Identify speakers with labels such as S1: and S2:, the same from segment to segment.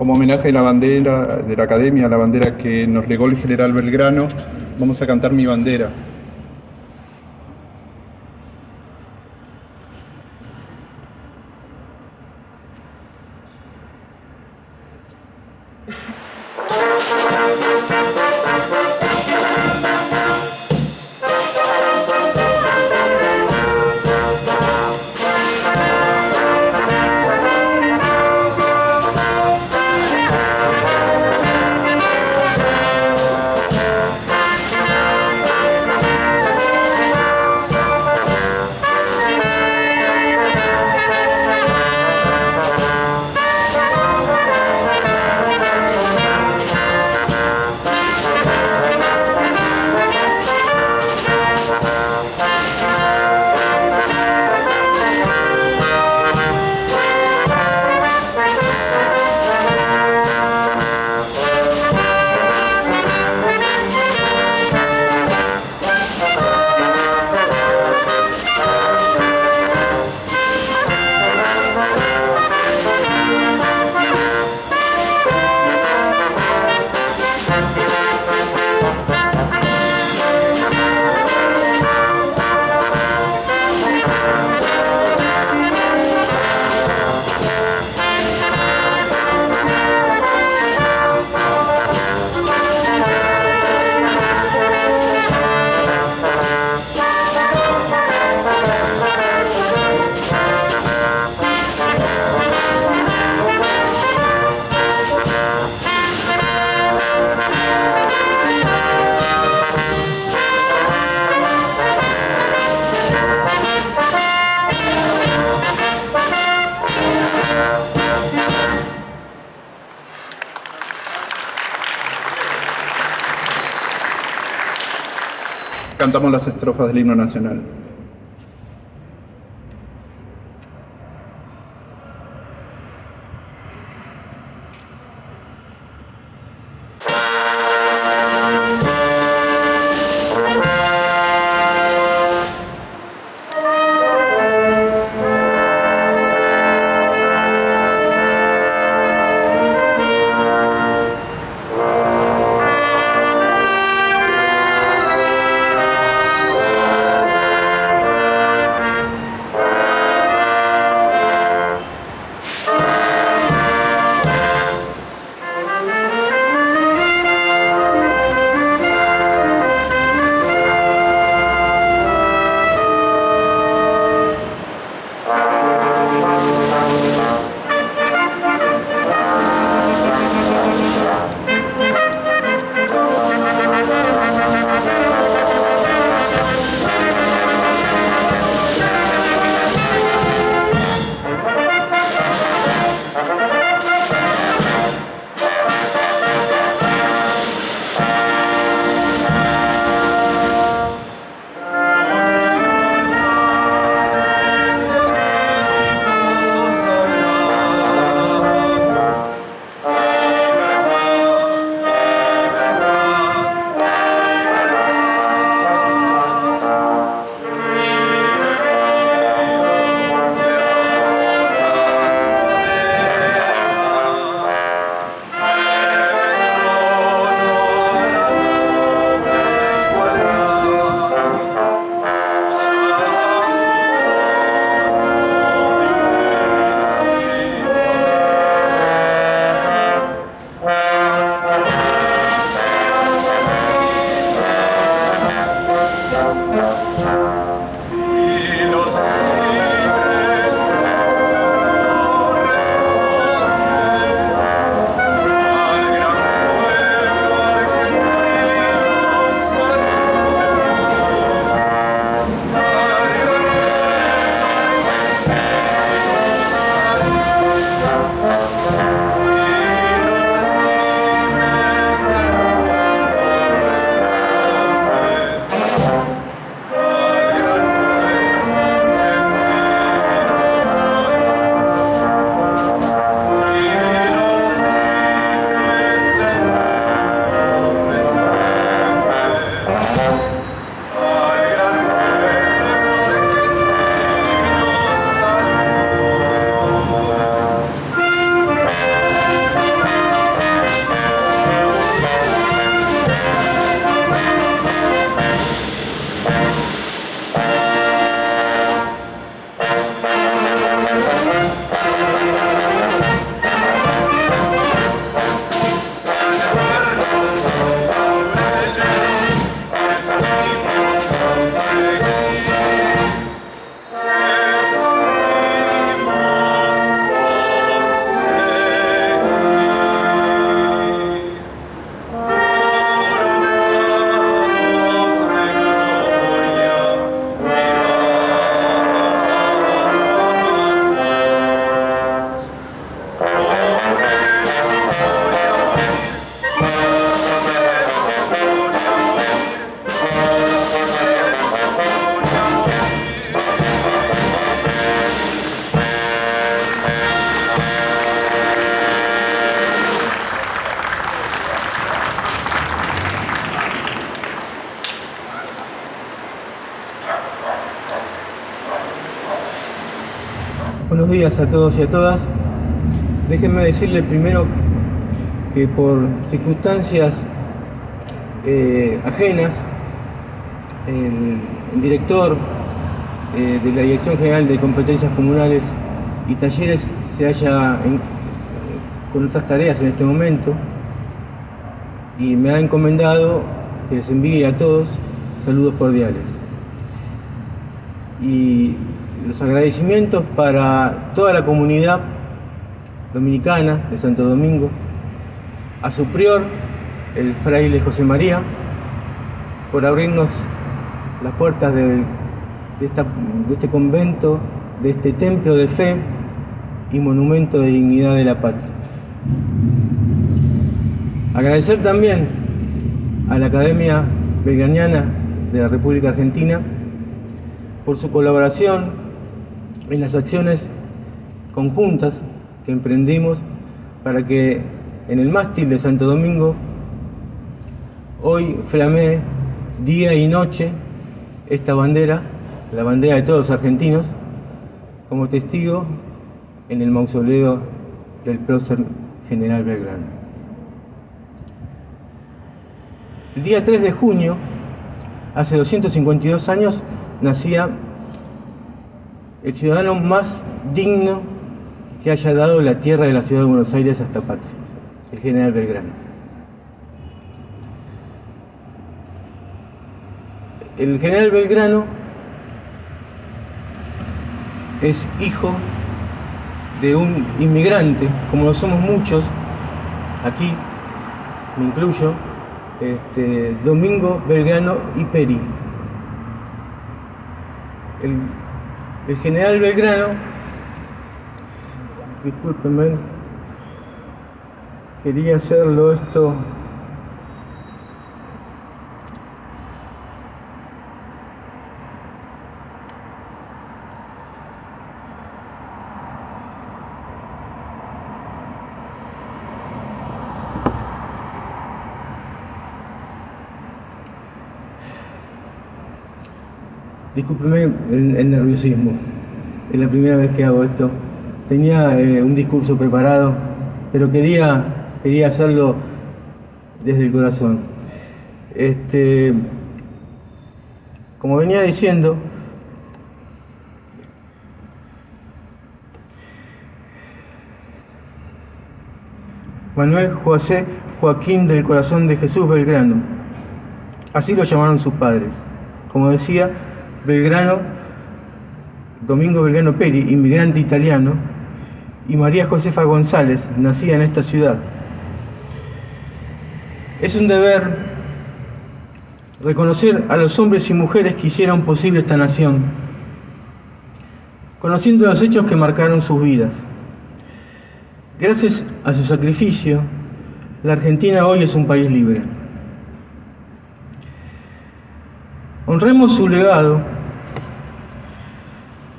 S1: como homenaje a la bandera de la Academia, la bandera que nos legó el general Belgrano, vamos a cantar Mi Bandera. Cantamos las estrofas del himno nacional.
S2: Buenos días a todos y a todas. Déjenme decirles primero que por circunstancias ajenas, el director de la Dirección General de Competencias Comunales y Talleres se halla con otras tareas en este momento y me ha encomendado que les envíe a todos saludos cordiales. Y los agradecimientos para toda la comunidad dominicana de Santo Domingo, a su prior, el fraile José María, por abrirnos las puertas de este convento, de este templo de fe y monumento de dignidad de la patria. Agradecer también a la Academia Belgraniana de la República Argentina por su colaboración en las acciones conjuntas que emprendimos para que en el mástil de Santo Domingo hoy flamee día y noche esta bandera, la bandera de todos los argentinos, como testigo en el mausoleo del prócer general Belgrano. El día 3 de junio, hace 252 años, nacía el ciudadano más digno que haya dado la tierra de la ciudad de Buenos Aires a esta patria, el general Belgrano. El general Belgrano es hijo de un inmigrante, como lo somos muchos, aquí me incluyo, Domingo Belgrano y Peri. El general Belgrano, discúlpenme, quería hacerlo esto. Discúlpeme el nerviosismo, es la primera vez que hago esto. Tenía un discurso preparado, pero quería hacerlo desde el corazón. Como venía diciendo, Manuel José Joaquín del Corazón de Jesús Belgrano, así lo llamaron sus padres. Como decía, Belgrano, Domingo Belgrano Peri, inmigrante italiano, y María Josefa González, nacida en esta ciudad. Es un deber reconocer a los hombres y mujeres que hicieron posible esta nación, conociendo los hechos que marcaron sus vidas. Gracias a su sacrificio, la Argentina hoy es un país libre. Honremos su legado,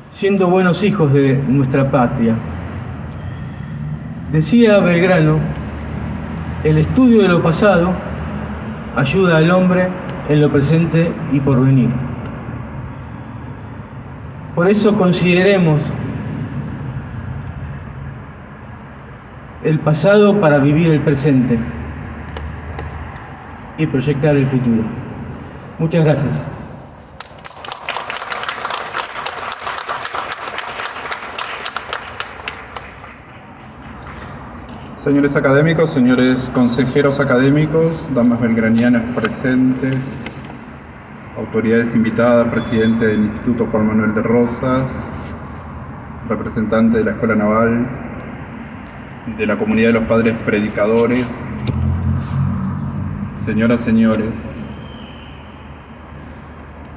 S2: siendo buenos hijos de nuestra patria. Decía Belgrano, el estudio de lo pasado ayuda al hombre en lo presente y porvenir. Por eso consideremos el pasado para vivir el presente y proyectar el futuro. Muchas gracias.
S1: Señores académicos, señores consejeros académicos, damas belgranianas presentes, autoridades invitadas, presidente del Instituto Juan Manuel de Rosas, representante de la Escuela Naval, de la comunidad de los padres predicadores, señoras, señores.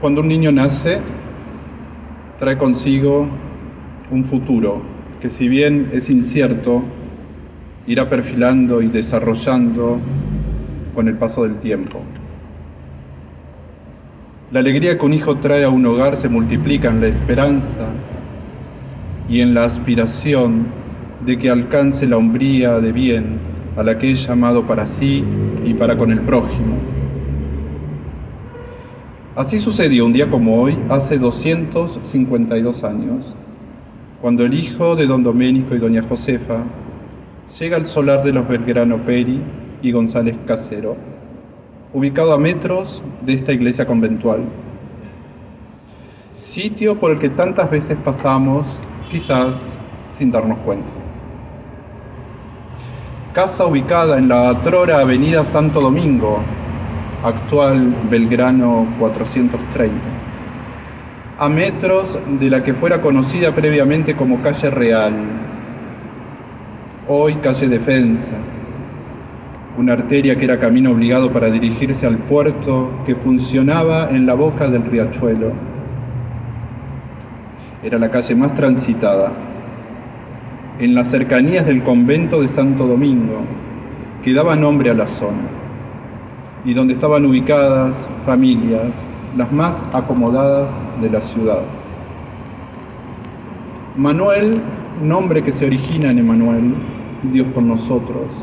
S1: Cuando un niño nace, trae consigo un futuro que, si bien es incierto, irá perfilando y desarrollando con el paso del tiempo. La alegría que un hijo trae a un hogar se multiplica en la esperanza y en la aspiración de que alcance la hombría de bien a la que es llamado para sí y para con el prójimo. Así sucedió un día como hoy, hace 252 años. cuando el hijo de don Doménico y doña Josefa llega al solar de los Belgrano Peri y González Casero, ubicado a metros de esta iglesia conventual. Sitio por el que tantas veces pasamos, quizás sin darnos cuenta. Casa ubicada en la atrora avenida Santo Domingo, actual Belgrano 430, a metros de la que fuera conocida previamente como Calle Real, hoy Calle Defensa, una arteria que era camino obligado para dirigirse al puerto que funcionaba en la boca del riachuelo. Era la calle más transitada, en las cercanías del convento de Santo Domingo, que daba nombre a la zona, y donde estaban ubicadas familias, las más acomodadas de la ciudad. Manuel, nombre que se origina en Emanuel, Dios con nosotros,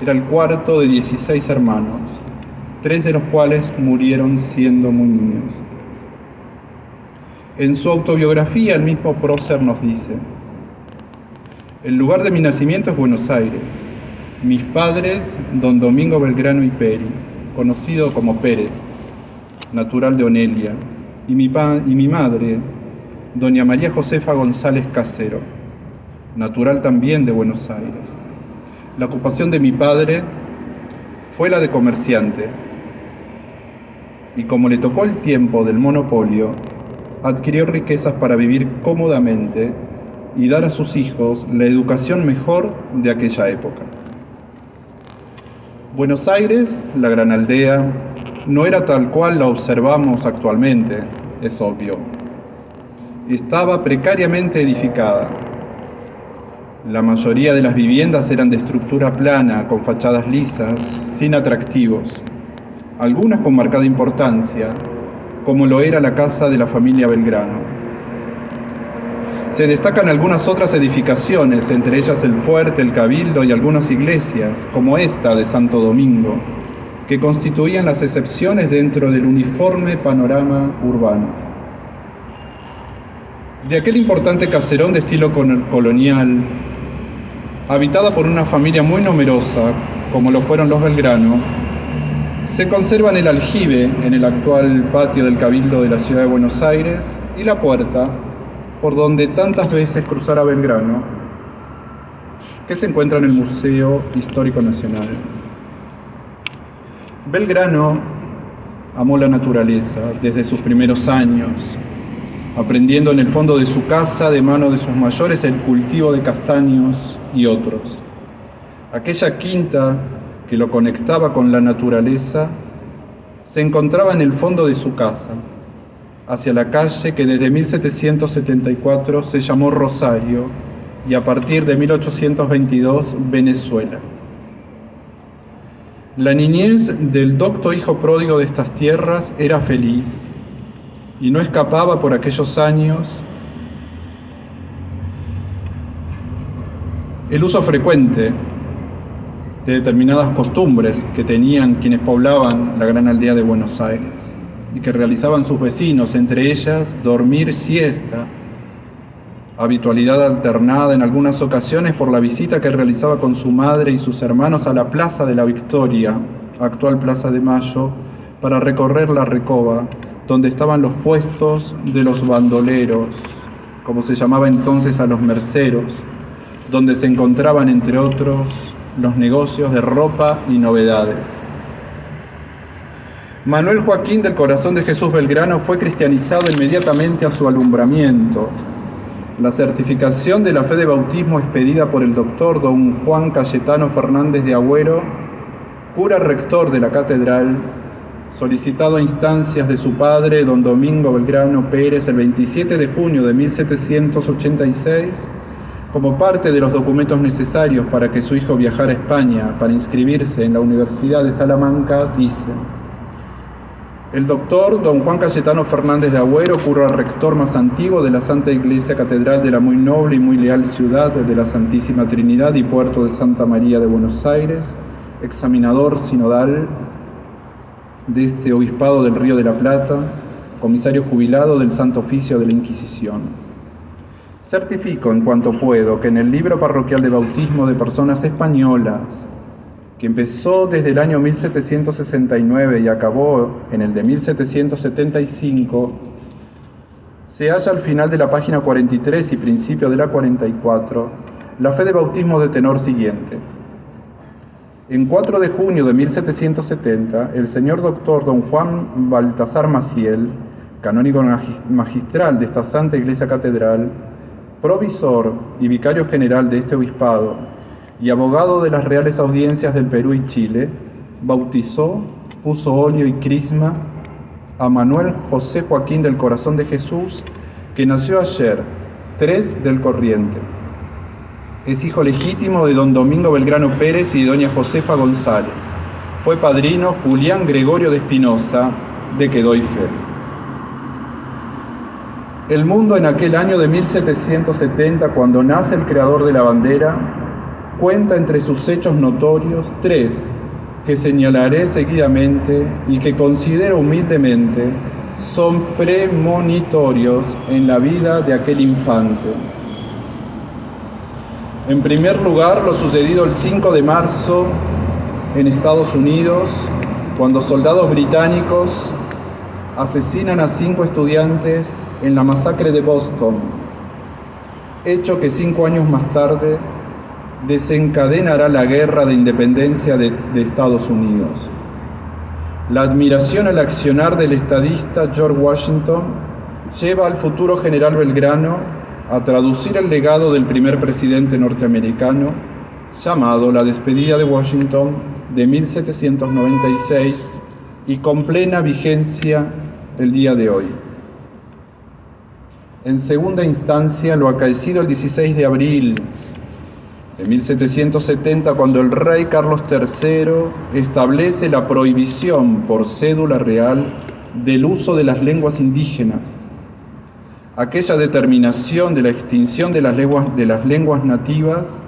S1: era el cuarto de 16 hermanos, 3 de los cuales murieron siendo muy niños. En su autobiografía, el mismo prócer nos dice: el lugar de mi nacimiento es Buenos Aires. Mis padres, don Domingo Belgrano y Peri, conocido como Pérez, natural de Onelia, y mi madre, doña María Josefa González Casero, natural también de Buenos Aires. La ocupación de mi padre fue la de comerciante, y como le tocó el tiempo del monopolio, adquirió riquezas para vivir cómodamente y dar a sus hijos la educación mejor de aquella época. Buenos Aires, la gran aldea, no era tal cual la observamos actualmente, es obvio. Estaba precariamente edificada. La mayoría de las viviendas eran de estructura plana, con fachadas lisas, sin atractivos, algunas con marcada importancia, como lo era la casa de la familia Belgrano. Se destacan algunas otras edificaciones, entre ellas el fuerte, el cabildo y algunas iglesias, como esta de Santo Domingo, que constituían las excepciones dentro del uniforme panorama urbano. De aquel importante caserón de estilo colonial, habitada por una familia muy numerosa, como lo fueron los Belgrano, se conservan el aljibe en el actual patio del Cabildo de la Ciudad de Buenos Aires y la puerta por donde tantas veces cruzara Belgrano, que se encuentra en el Museo Histórico Nacional. Belgrano amó la naturaleza desde sus primeros años, aprendiendo en el fondo de su casa de mano de sus mayores el cultivo de castaños y otros. Aquella quinta que lo conectaba con la naturaleza se encontraba en el fondo de su casa, hacia la calle que desde 1774 se llamó Rosario y a partir de 1822 Venezuela. La niñez del docto hijo pródigo de estas tierras era feliz y no escapaba por aquellos años el uso frecuente de determinadas costumbres que tenían quienes poblaban la gran aldea de Buenos Aires y que realizaban sus vecinos, entre ellas dormir siesta, habitualidad alternada en algunas ocasiones por la visita que realizaba con su madre y sus hermanos a la Plaza de la Victoria, actual Plaza de Mayo, para recorrer la Recoba, donde estaban los puestos de los bandoleros, como se llamaba entonces a los merceros, donde se encontraban, entre otros, los negocios de ropa y novedades. Manuel Joaquín del Corazón de Jesús Belgrano fue cristianizado inmediatamente a su alumbramiento. La certificación de la fe de bautismo expedida por el doctor don Juan Cayetano Fernández de Agüero, cura rector de la catedral, solicitado a instancias de su padre, don Domingo Belgrano Pérez, el 27 de junio de 1786, como parte de los documentos necesarios para que su hijo viajara a España para inscribirse en la Universidad de Salamanca, dice: el doctor don Juan Cayetano Fernández de Agüero, cura rector más antiguo de la Santa Iglesia Catedral de la muy noble y muy leal ciudad de la Santísima Trinidad y puerto de Santa María de Buenos Aires, examinador sinodal de este obispado del Río de la Plata, comisario jubilado del Santo Oficio de la Inquisición. Certifico en cuanto puedo que en el libro parroquial de bautismo de personas españolas, que empezó desde el año 1769 y acabó en el de 1775, se halla al final de la página 43 y principio de la 44 la fe de bautismo de tenor siguiente. En 4 de junio de 1770, el señor doctor don Juan Baltasar Maciel, canónigo magistral de esta Santa Iglesia Catedral, provisor y vicario general de este obispado y abogado de las Reales Audiencias del Perú y Chile, bautizó, puso óleo y crisma a Manuel José Joaquín del Corazón de Jesús, que nació ayer, 3 del Corriente. Es hijo legítimo de don Domingo Belgrano Pérez y de doña Josefa González. Fue padrino Julián Gregorio de Espinosa, de que doy fe. El mundo en aquel año de 1770, cuando nace el creador de la bandera, cuenta entre sus hechos notorios 3, que señalaré seguidamente y que considero humildemente son premonitorios en la vida de aquel infante. En primer lugar, lo sucedido el 5 de marzo en Estados Unidos, cuando soldados británicos asesinan a 5 estudiantes en la masacre de Boston, hecho que 5 años más tarde desencadenará la guerra de independencia de Estados Unidos. La admiración al accionar del estadista George Washington lleva al futuro general Belgrano a traducir el legado del primer presidente norteamericano, llamado La despedida de Washington de 1796, y con plena vigencia el día de hoy. En segunda instancia, lo acaecido el 16 de abril de 1770, cuando el rey Carlos III establece la prohibición por cédula real del uso de las lenguas indígenas. Aquella determinación de la extinción de las lenguas nativas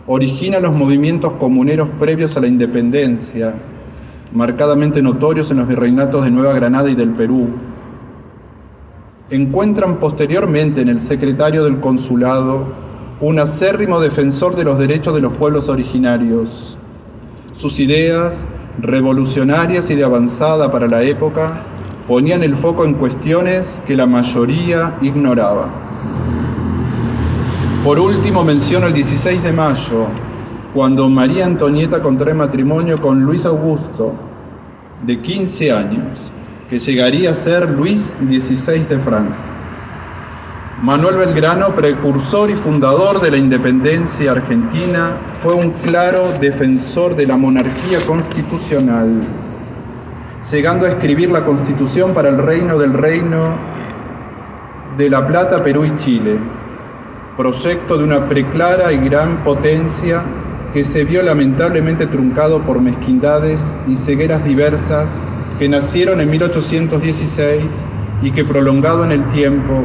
S1: origina los movimientos comuneros previos a la independencia, marcadamente notorios en los virreinatos de Nueva Granada y del Perú. Encuentran posteriormente en el secretario del consulado un acérrimo defensor de los derechos de los pueblos originarios. Sus ideas, revolucionarias y de avanzada para la época, ponían el foco en cuestiones que la mayoría ignoraba. Por último, menciono el 16 de mayo, cuando María Antonieta contrae matrimonio con Luis Augusto, de 15 años, que llegaría a ser Luis XVI de Francia. Manuel Belgrano, precursor y fundador de la independencia argentina, fue un claro defensor de la monarquía constitucional, llegando a escribir la Constitución para el Reino de La Plata, Perú y Chile, proyecto de una preclara y gran potencia que se vio lamentablemente truncado por mezquindades y cegueras diversas que nacieron en 1816 y que, prolongado en el tiempo,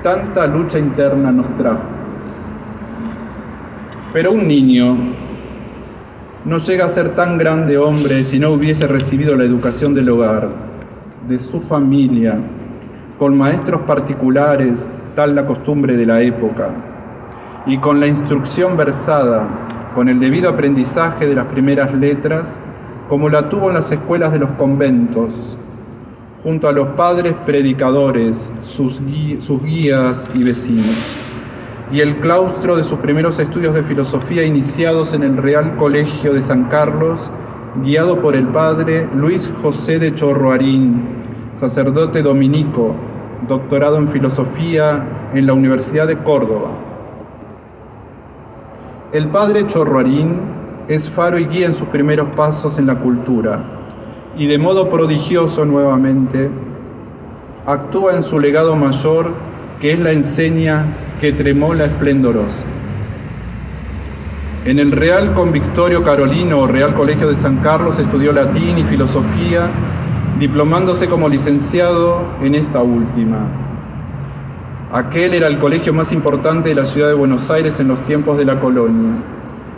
S1: tanta lucha interna nos trajo. Pero un niño no llega a ser tan grande hombre si no hubiese recibido la educación del hogar, de su familia, con maestros particulares, tal la costumbre de la época, y con la instrucción versada, con el debido aprendizaje de las primeras letras, como la tuvo en las escuelas de los conventos, junto a los padres predicadores, sus guías y vecinos, y el claustro de sus primeros estudios de filosofía iniciados en el Real Colegio de San Carlos, guiado por el padre Luis José de Chorroarín, sacerdote dominico, doctorado en filosofía en la Universidad de Córdoba. El padre Chorroarín es faro y guía en sus primeros pasos en la cultura, y de modo prodigioso nuevamente actúa en su legado mayor, que es la enseña que tremola esplendorosa. En el Real Convictorio Carolino o Real Colegio de San Carlos estudió latín y filosofía, diplomándose como licenciado en esta última. Aquel era el colegio más importante de la ciudad de Buenos Aires en los tiempos de la colonia,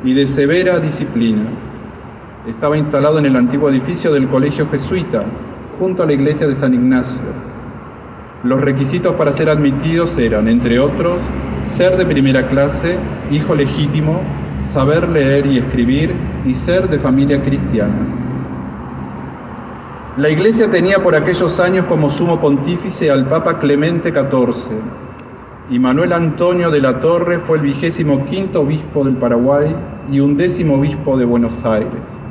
S1: y de severa disciplina. Estaba instalado en el antiguo edificio del Colegio Jesuita, junto a la iglesia de San Ignacio. Los requisitos para ser admitidos eran, entre otros, ser de primera clase, hijo legítimo, saber leer y escribir y ser de familia cristiana. La Iglesia tenía por aquellos años como sumo pontífice al Papa Clemente XIV, y Manuel Antonio de la Torre fue el 25º obispo del Paraguay y 11º obispo de Buenos Aires.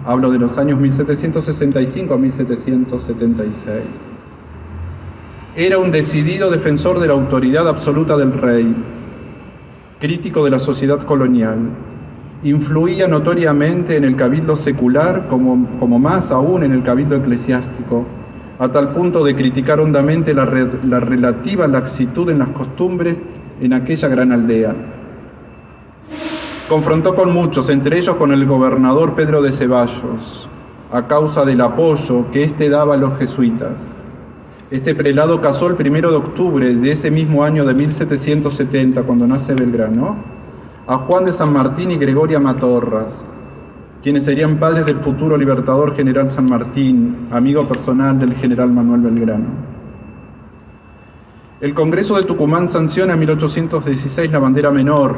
S1: Hablo de los años 1765 a 1776. Era un decidido defensor de la autoridad absoluta del rey, crítico de la sociedad colonial, influía notoriamente en el cabildo secular como más aún en el cabildo eclesiástico, a tal punto de criticar hondamente la relativa laxitud en las costumbres en aquella gran aldea. Confrontó con muchos, entre ellos con el gobernador Pedro de Ceballos, a causa del apoyo que éste daba a los jesuitas. Este prelado casó el 1 de octubre de ese mismo año de 1770, cuando nace Belgrano, a Juan de San Martín y Gregoria Matorras, quienes serían padres del futuro libertador general San Martín, amigo personal del general Manuel Belgrano. El Congreso de Tucumán sanciona en 1816 la bandera menor,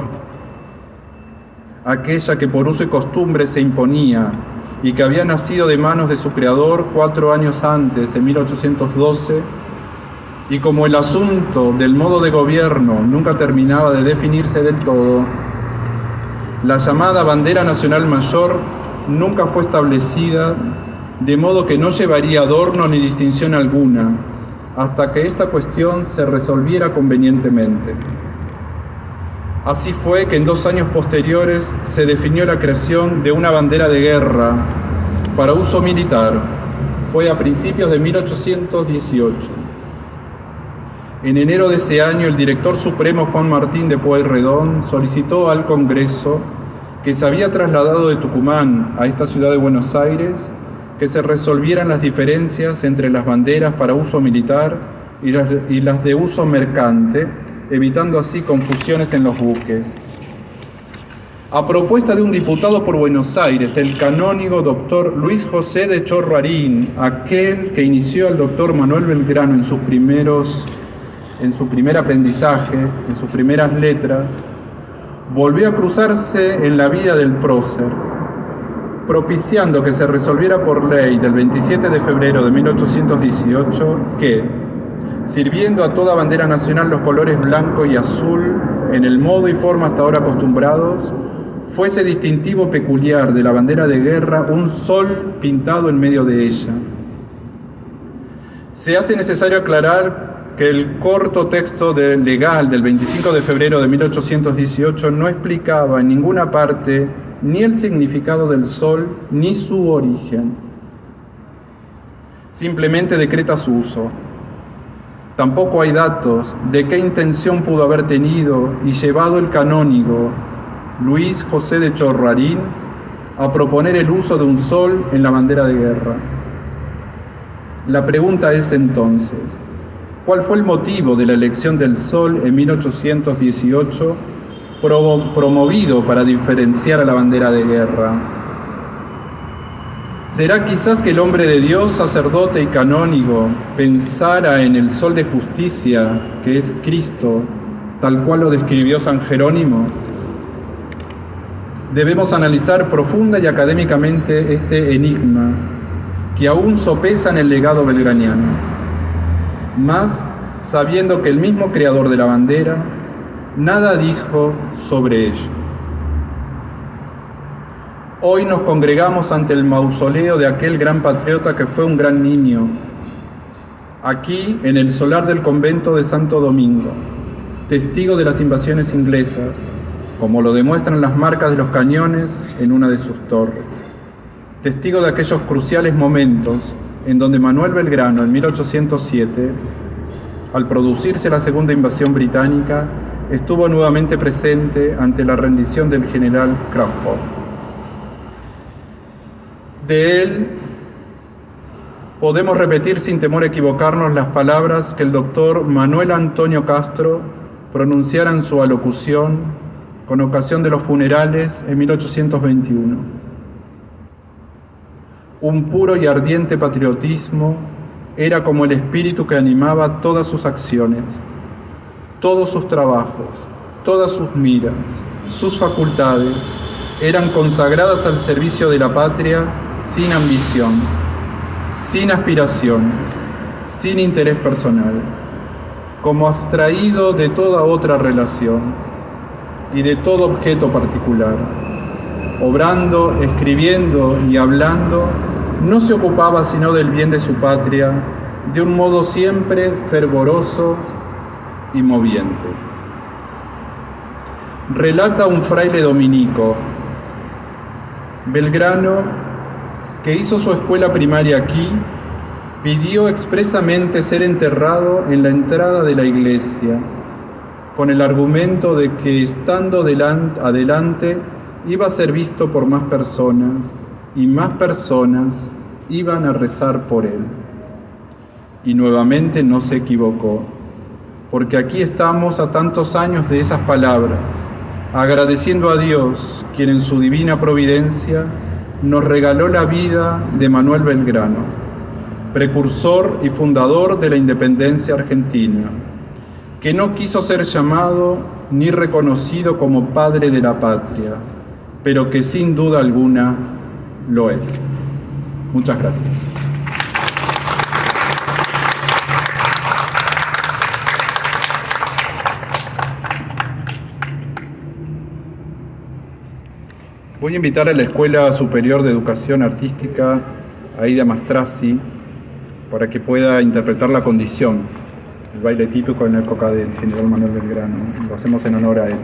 S1: aquella que por uso y costumbre se imponía y que había nacido de manos de su creador 4 años antes, en 1812, y como el asunto del modo de gobierno nunca terminaba de definirse del todo, la llamada bandera nacional mayor nunca fue establecida, de modo que no llevaría adorno ni distinción alguna, hasta que esta cuestión se resolviera convenientemente. Así fue que en 2 años posteriores se definió la creación de una bandera de guerra para uso militar. Fue a principios de 1818. En enero de ese año, el director supremo Juan Martín de Pueyrredón solicitó al Congreso, que se había trasladado de Tucumán a esta ciudad de Buenos Aires, que se resolvieran las diferencias entre las banderas para uso militar y las de uso mercante, evitando así confusiones en los buques. A propuesta de un diputado por Buenos Aires, el canónigo doctor Luis José de Chorrarín, aquel que inició al doctor Manuel Belgrano en su primer aprendizaje, en sus primeras letras, volvió a cruzarse en la vida del prócer, propiciando que se resolviera por ley del 27 de febrero de 1818 que, sirviendo a toda bandera nacional los colores blanco y azul, en el modo y forma hasta ahora acostumbrados, fuese distintivo peculiar de la bandera de guerra un sol pintado en medio de ella. Se hace necesario aclarar que el corto texto legal del 25 de febrero de 1818 no explicaba en ninguna parte ni el significado del sol ni su origen. Simplemente decreta su uso. Tampoco hay datos de qué intención pudo haber tenido y llevado el canónigo Luis José de Chorrarín a proponer el uso de un sol en la bandera de guerra. La pregunta es entonces, ¿cuál fue el motivo de la elección del sol en 1818 promovido para diferenciar a la bandera de guerra? ¿Será quizás que el hombre de Dios, sacerdote y canónigo, pensara en el sol de justicia, que es Cristo, tal cual lo describió San Jerónimo? Debemos analizar profunda y académicamente este enigma, que aún sopesa en el legado belgraniano, más sabiendo que el mismo creador de la bandera nada dijo sobre ello. Hoy nos congregamos ante el mausoleo de aquel gran patriota que fue un gran niño, aquí en el solar del convento de Santo Domingo, testigo de las invasiones inglesas, como lo demuestran las marcas de los cañones en una de sus torres, testigo de aquellos cruciales momentos en donde Manuel Belgrano, en 1807, al producirse la segunda invasión británica, estuvo nuevamente presente ante la rendición del general Crawford. De él podemos repetir sin temor a equivocarnos las palabras que el doctor Manuel Antonio Castro pronunciara en su alocución con ocasión de los funerales en 1821. Un puro y ardiente patriotismo era como el espíritu que animaba todas sus acciones, todos sus trabajos, Todas sus miras, sus facultades, eran consagradas al servicio de la patria sin ambición, sin aspiraciones, sin interés personal, como abstraído de toda otra relación y de todo objeto particular. Obrando, escribiendo y hablando, no se ocupaba sino del bien de su patria, de un modo siempre fervoroso y moviente. Relata un fraile dominico: Belgrano, que hizo su escuela primaria aquí, pidió expresamente ser enterrado en la entrada de la iglesia, con el argumento de que estando adelante iba a ser visto por más personas, y más personas iban a rezar por él. Y nuevamente no se equivocó, porque aquí estamos a tantos años de esas palabras, agradeciendo a Dios, quien en su divina providencia nos regaló la vida de Manuel Belgrano, precursor y fundador de la independencia argentina, que no quiso ser llamado ni reconocido como padre de la patria, pero que sin duda alguna lo es. Muchas gracias. Voy a invitar a la Escuela Superior de Educación Artística, Aida Mastrassi, para que pueda interpretar La Condición, el baile típico en la época del general Manuel Belgrano. Lo hacemos en honor a él.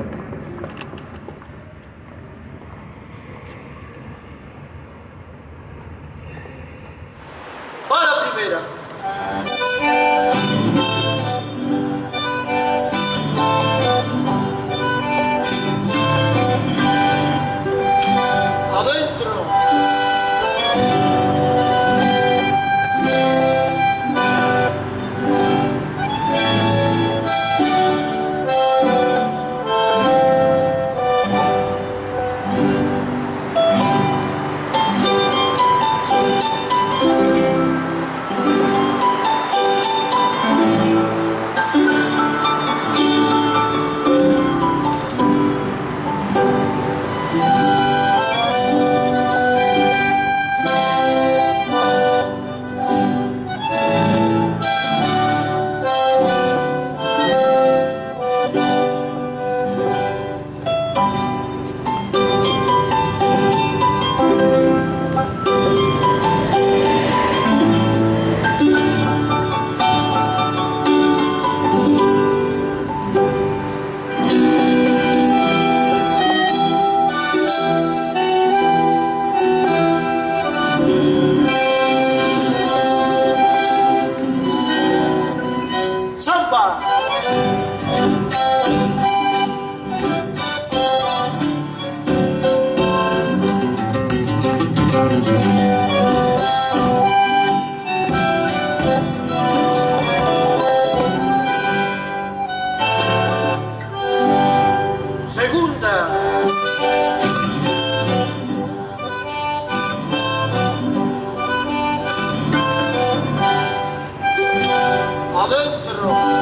S3: Adentro.